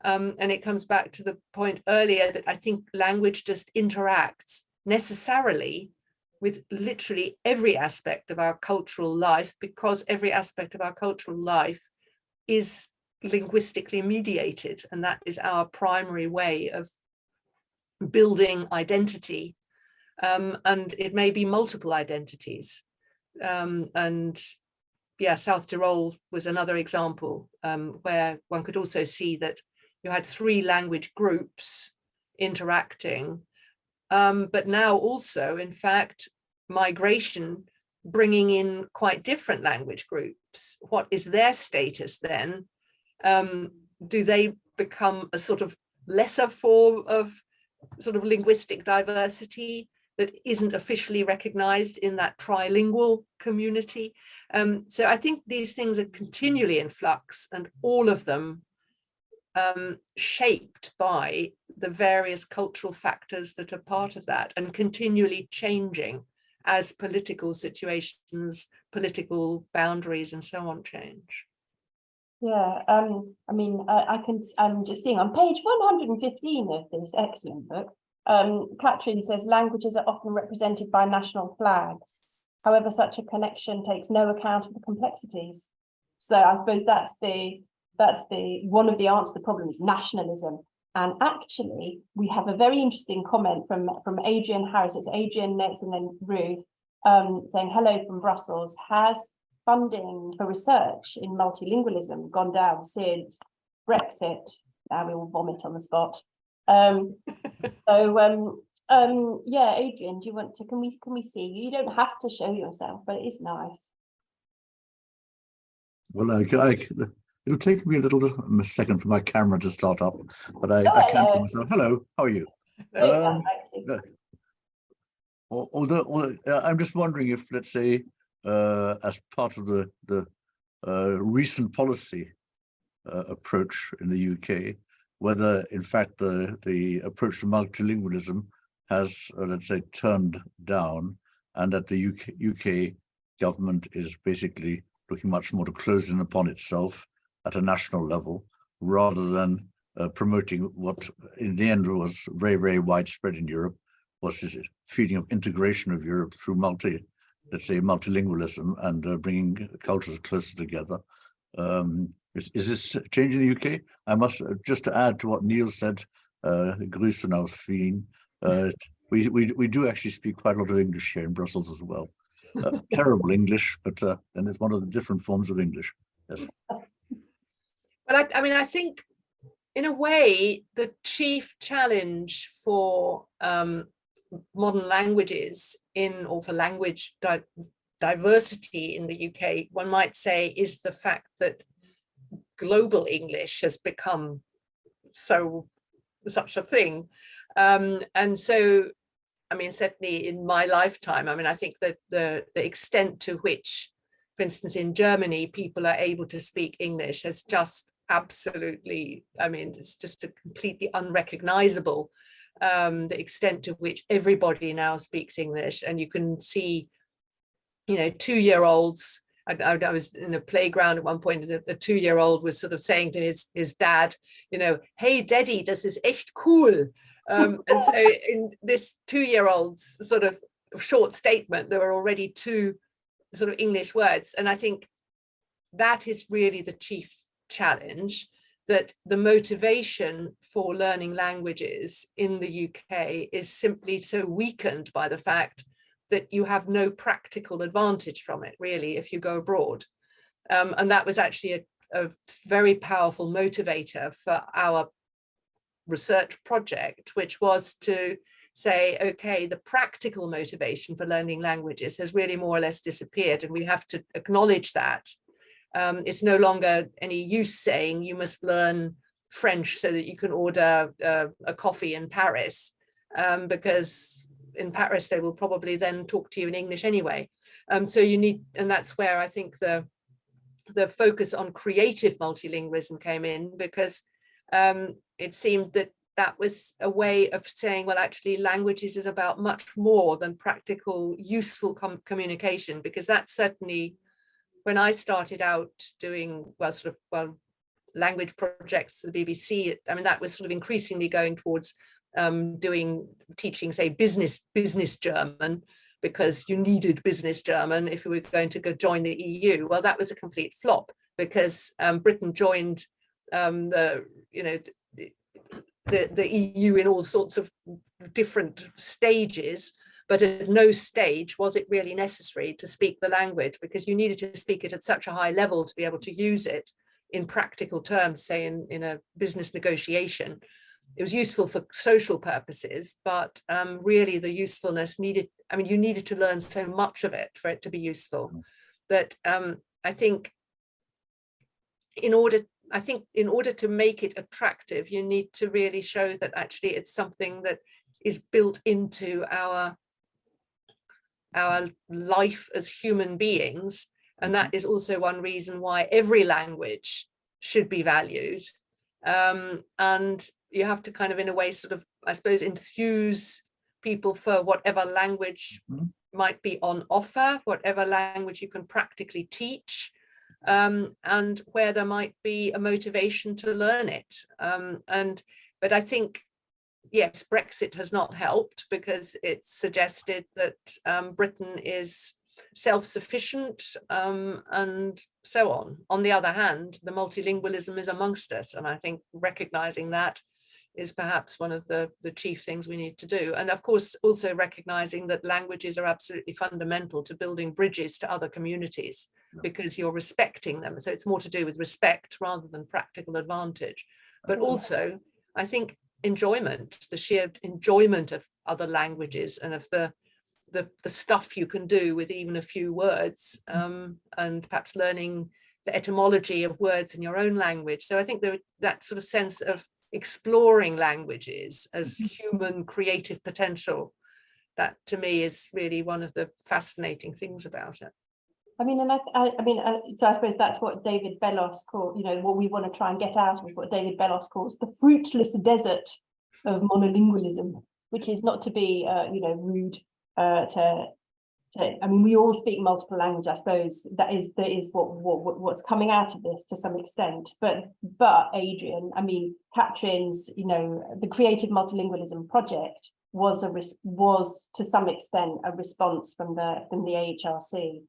And it comes back to the point earlier that I think language just interacts necessarily with literally every aspect of our cultural life, because every aspect of our cultural life is linguistically mediated, and that is our primary way of building identity, and it may be multiple identities. And yeah, South Tyrol was another example where one could also see that you had 3 language groups interacting, but now also, in fact, migration bringing in quite different language groups. What is their status then? Do they become a sort of lesser form of sort of linguistic diversity that isn't officially recognized in that trilingual community? So I think these things are continually in flux, and all of them shaped by the various cultural factors that are part of that, and continually changing as political situations, political boundaries and so on change. Yeah, I mean, I'm just seeing on page 115 of this excellent book, Katrin says languages are often represented by national flags. However, such a connection takes no account of the complexities. So I suppose that's one of the answers to the problem is nationalism. And actually, we have a very interesting comment from Adrian Harris. It's Adrian next and then Ruth, saying, hello from Brussels. Has funding for research in multilingualism gone down since Brexit? Now we will vomit on the spot. Yeah, Adrian, do you want to, can we see you? You don't have to show yourself, but it is nice. Well, it'll take me a second for my camera to start up, but I can see myself. Hello, how are you? Although I'm just wondering if, let's say, as part of the recent policy approach in the UK, whether in fact the approach to multilingualism has, let's say, turned down, and that the UK government is basically looking much more to close in upon itself at a national level, rather than promoting what in the end was very, very widespread in Europe, was this feeling of integration of Europe through multilingualism and bringing cultures closer together. Is this changing the UK? I must, just to add to what Neil said, Grüßen auf Wien, we do actually speak quite a lot of English here in Brussels as well. Terrible English, but then it's one of the different forms of English. Yes. Well, I mean, I think in a way, the chief challenge for modern languages or for language diversity in the UK, one might say, is the fact that global English has become such a thing. And so, I mean, certainly in my lifetime, I mean, I think that the extent to which, for instance, in Germany, people are able to speak English has just absolutely, I mean, it's just a completely unrecognizable, the extent to which everybody now speaks English. And you can see, you know, 2-year-olds. I was in a playground at one point, a 2-year-old was sort of saying to his dad, you know, hey, Daddy, das ist echt cool. And so in this 2-year-old's sort of short statement, there were already 2 sort of English words. And I think that is really the chief challenge, that the motivation for learning languages in the UK is simply so weakened by the fact that you have no practical advantage from it, really, if you go abroad. And that was actually a very powerful motivator for our research project, which was to say, okay, the practical motivation for learning languages has really more or less disappeared, and we have to acknowledge that. It's no longer any use saying you must learn French so that you can order a coffee in Paris, because in Paris they will probably then talk to you in English anyway. So you need, and that's where I think the focus on creative multilingualism came in, because it seemed that that was a way of saying, well, actually languages is about much more than practical, useful communication, because that's certainly when I started out doing, language projects for the BBC, I mean, that was sort of increasingly going towards teaching, say, business German, because you needed business German if we were going to go join the EU. Well, that was a complete flop, because Britain joined the EU in all sorts of different stages, but at no stage was it really necessary to speak the language, because you needed to speak it at such a high level to be able to use it in practical terms, say in a business negotiation. It was useful for social purposes, but really the usefulness needed, I mean, you needed to learn so much of it for it to be useful, that I think in order to make it attractive, you need to really show that actually it's something that is built into our life as human beings. And that is also one reason why every language should be valued. And you have to kind of, in a way, sort of, I suppose, enthuse people for whatever language might be on offer, whatever language you can practically teach, and where there might be a motivation to learn it. But I think, yes, Brexit has not helped, because it's suggested that Britain is self-sufficient and so on. On the other hand, the multilingualism is amongst us, and I think recognizing that is perhaps one of the chief things we need to do. And of course, also recognizing that languages are absolutely fundamental to building bridges to other communities, because you're respecting them. So it's more to do with respect rather than practical advantage. But also, I think enjoyment, the sheer enjoyment of other languages and of the stuff you can do with even a few words, and perhaps learning the etymology of words in your own language. So I think that sort of sense of exploring languages as human creative potential, that to me is really one of the fascinating things about it. I mean, and so I suppose that's what David Bellos called, what we want to try and get out of what David Bellos calls the fruitless desert of monolingualism, which is not to be, rude I mean, we all speak multiple languages. I suppose that is what's coming out of this to some extent. But Adrian, I mean, Katrin's, the Creative Multilingualism project was to some extent a response from the AHRC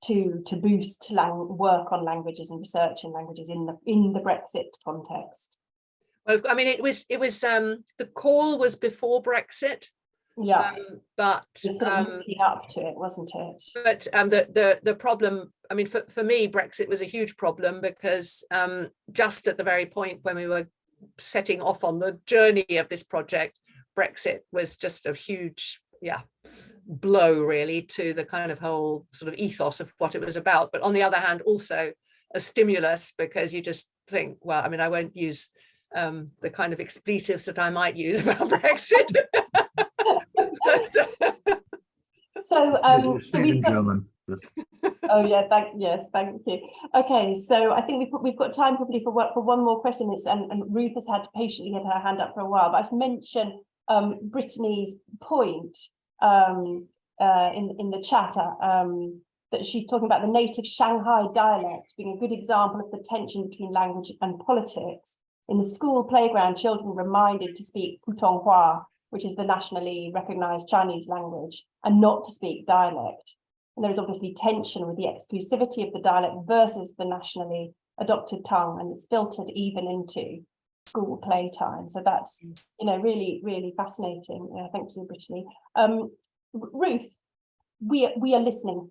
to boost work on languages and research in languages in the Brexit context. Well, I mean, it was the call was before Brexit. Yeah, but leading up to it, wasn't it? But the problem, I mean, for me, Brexit was a huge problem, because just at the very point when we were setting off on the journey of this project, Brexit was just a huge, blow really to the kind of whole sort of ethos of what it was about. But on the other hand, also a stimulus, because you just think, well, I mean, I won't use the kind of expletives that I might use about Brexit. So we've got, German. Oh yeah, thank you. Okay, so I think we've got time probably for one more question. And Ruth has had to patiently had her hand up for a while, but I've mentioned Brittany's point in the chat that she's talking about the native Shanghai dialect being a good example of the tension between language and politics. In the school playground, children were reminded to speak Putonghua, which is the nationally recognized Chinese language, and not to speak dialect. And there is obviously tension with the exclusivity of the dialect versus the nationally adopted tongue, and it's filtered even into school playtime. So that's, you know, really, really fascinating. Thank you, Brittany. Ruth, we are listening.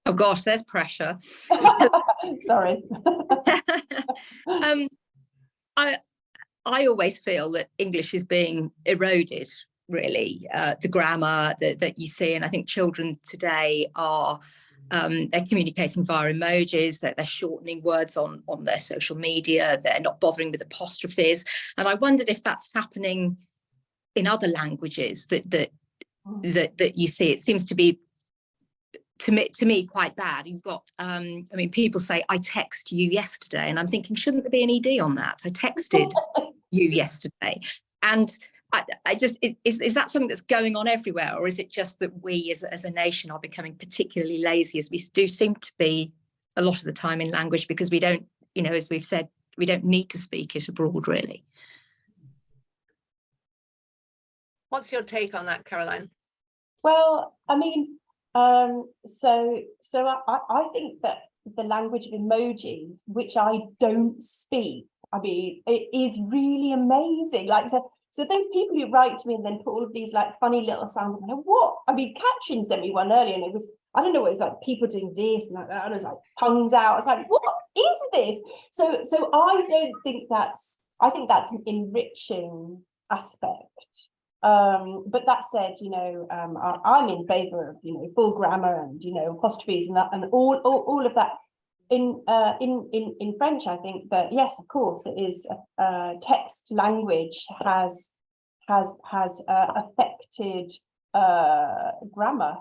Oh gosh, there's pressure. Sorry. I always feel that English is being eroded, really, the grammar that you see. And I think children today are, they're communicating via emojis, they're shortening words on their social media, they're not bothering with apostrophes. And I wondered if that's happening in other languages that you see. It seems to be, to me quite bad. You've got, I mean, people say, I text you yesterday, and I'm thinking, shouldn't there be an ED on that? I texted you yesterday. And I just, is that something that's going on everywhere? Or is it just that we as a nation are becoming particularly lazy, as we do seem to be a lot of the time in language, because we don't, you know, as we've said, we don't need to speak it abroad, really. What's your take on that, Caroline? Well, I mean, so I think that the language of emojis, which I don't speak, I mean, it is really amazing. Like, so those people who write to me and then put all of these like funny little sounds, I'm like, what? I mean, Katrin sent me one earlier, and it was, I don't know, it was like people doing this and like that. And it was like tongues out. I was like, what is this? So I don't think that's, I think that's an enriching aspect. But that said, you know, I'm in favour of, you know, full grammar and, you know, apostrophes and that, and all of that. In French, I think that yes, of course, it is text language has affected grammar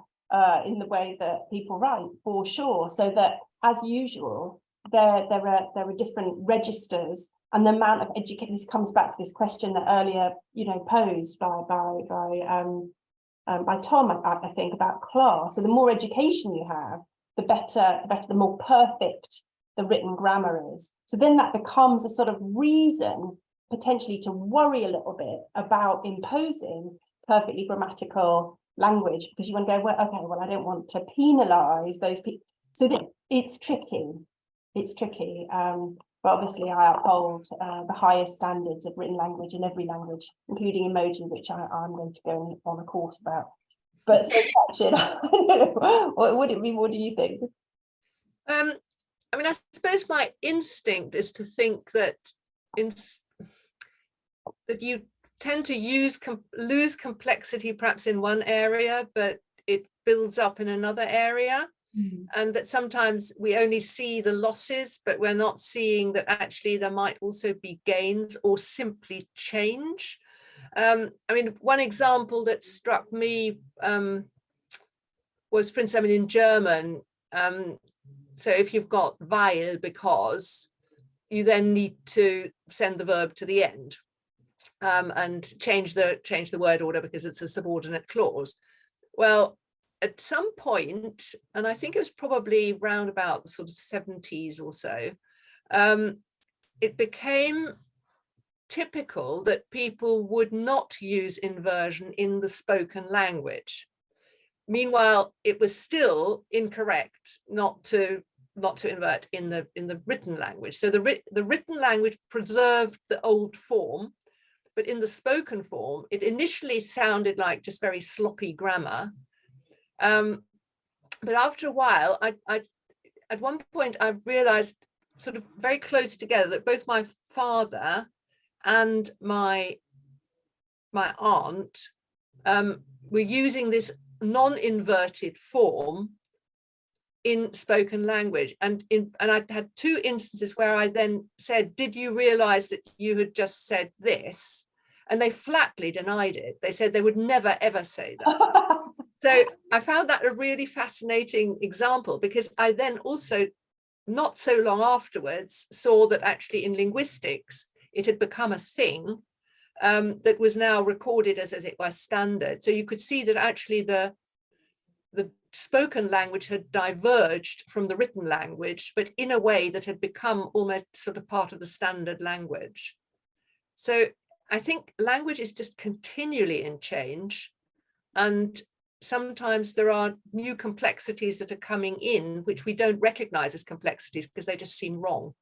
in the way that people write, for sure. So that, as usual, there are different registers. And the amount of education, this comes back to this question that earlier, you know, posed by Tom, I think, about class. So the more education you have, the better, the more perfect the written grammar is. So then that becomes a sort of reason potentially to worry a little bit about imposing perfectly grammatical language, because you want to go, well, okay, well, I don't want to penalise those people. So it's tricky. It's tricky. But obviously I uphold the highest standards of written language in every language, including emoji, which I'm going to go on a course about. But so Katrin, I don't know, what do you think? I mean, I suppose my instinct is to think that that you tend to lose complexity perhaps in one area, but it builds up in another area. And that sometimes we only see the losses, but we're not seeing that actually there might also be gains or simply change. I mean, one example that struck me was, for instance, I mean, in German, so if you've got weil, because, you then need to send the verb to the end and change the word order because it's a subordinate clause. Well, at some point, and I think it was probably round about the sort of 70s or so, it became typical that people would not use inversion in the spoken language. Meanwhile, it was still incorrect not to invert in the written language. So the written language preserved the old form, but in the spoken form, it initially sounded like just very sloppy grammar. But after a while, at one point, I realized, sort of very close together, that both my father and my aunt were using this non-inverted form in spoken language. And I had two instances where I then said, did you realize that you had just said this? And they flatly denied it. They said they would never, ever say that. So I found that a really fascinating example, because I then also, not so long afterwards, saw that actually in linguistics, it had become a thing that was now recorded as it were standard. So you could see that actually the spoken language had diverged from the written language, but in a way that had become almost sort of part of the standard language. So I think language is just continually in change, and sometimes there are new complexities that are coming in which we don't recognize as complexities because they just seem wrong.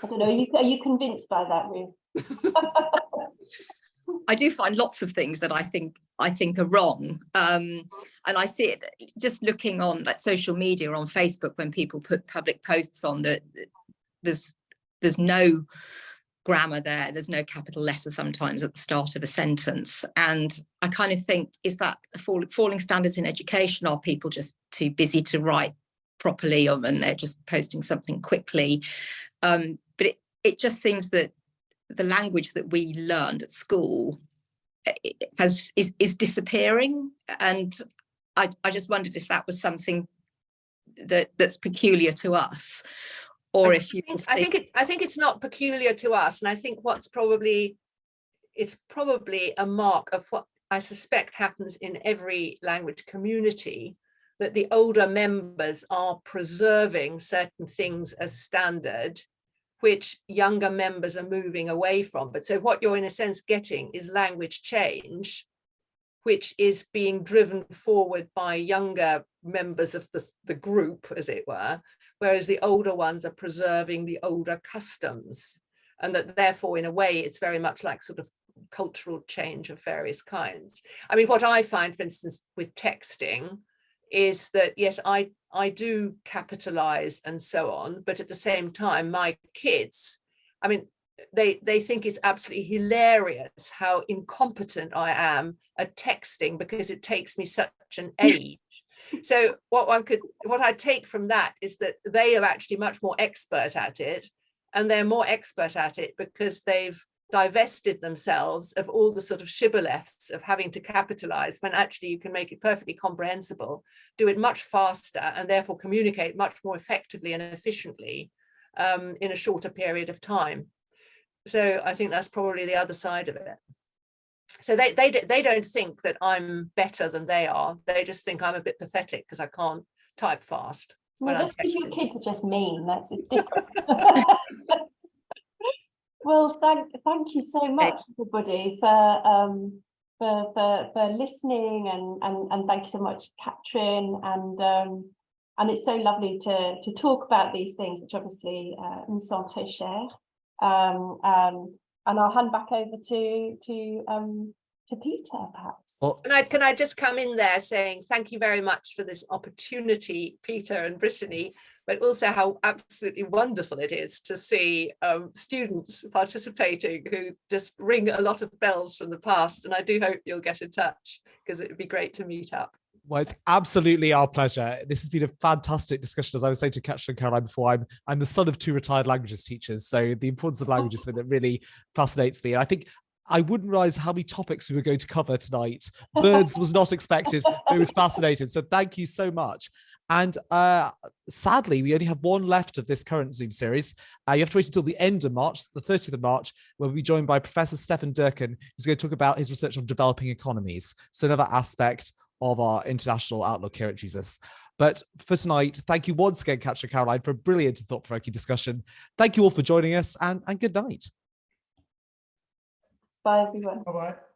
I don't know, are you convinced by that, Ruth? I do find lots of things that I think are wrong, and I see it just looking on like social media or on Facebook when people put public posts on that. There's no grammar there. There's no capital letter sometimes at the start of a sentence, and I kind of think, is that falling standards in education? Are people just too busy to write properly, and they're just posting something quickly? But it just seems that the language that we learned at school is disappearing, and I just wondered if that was something that's peculiar to us, or if you I think it's not peculiar to us, and I think it's probably a mark of what I suspect happens in every language community, that the older members are preserving certain things as standard, which younger members are moving away from. But so what you're in a sense getting is language change, which is being driven forward by younger members of the group, as it were, whereas the older ones are preserving the older customs. And that therefore, in a way, it's very much like sort of cultural change of various kinds. I mean, what I find, for instance, with texting is that, yes, I do capitalize and so on, but at the same time, my kids, I mean, they think it's absolutely hilarious how incompetent I am at texting because it takes me such an age. So what I take from that is that they are actually much more expert at it, and they're more expert at it because they've divested themselves of all the sort of shibboleths of having to capitalize, when actually you can make it perfectly comprehensible, do it much faster, and therefore communicate much more effectively and efficiently in a shorter period of time. So I think that's probably the other side of it. So they don't think that I'm better than they are. They just think I'm a bit pathetic because I can't type fast. Well, that's because your kids are just mean. It's different. Well, thank you so much, everybody, for listening, and thank you so much, Katrin, and it's so lovely to talk about these things, which obviously nous sont très chers. And I'll hand back over to Peter, perhaps. Well, can I just come in there saying thank you very much for this opportunity, Peter and Brittany, but also how absolutely wonderful it is to see students participating who just ring a lot of bells from the past. And I do hope you'll get in touch, because it would be great to meet up. Well, it's absolutely our pleasure. This has been a fantastic discussion. As I was saying to Katrin and Caroline before, I'm the son of 2 retired languages teachers, so the importance of language is something that really fascinates me. And I think I wouldn't realize how many topics we were going to cover tonight. Birds was not expected, but it was fascinating. So thank you so much. And sadly, we only have one left of this current Zoom series. You have to wait until the end of March, the 30th of March, where we'll be joined by Professor Stefan Durkin, who's going to talk about his research on developing economies. So another aspect of our international outlook here at Jesus. But for tonight, thank you once again, Katrin and Caroline, for a brilliant and thought-provoking discussion. Thank you all for joining us, and good night. Bye, everyone. Bye-bye.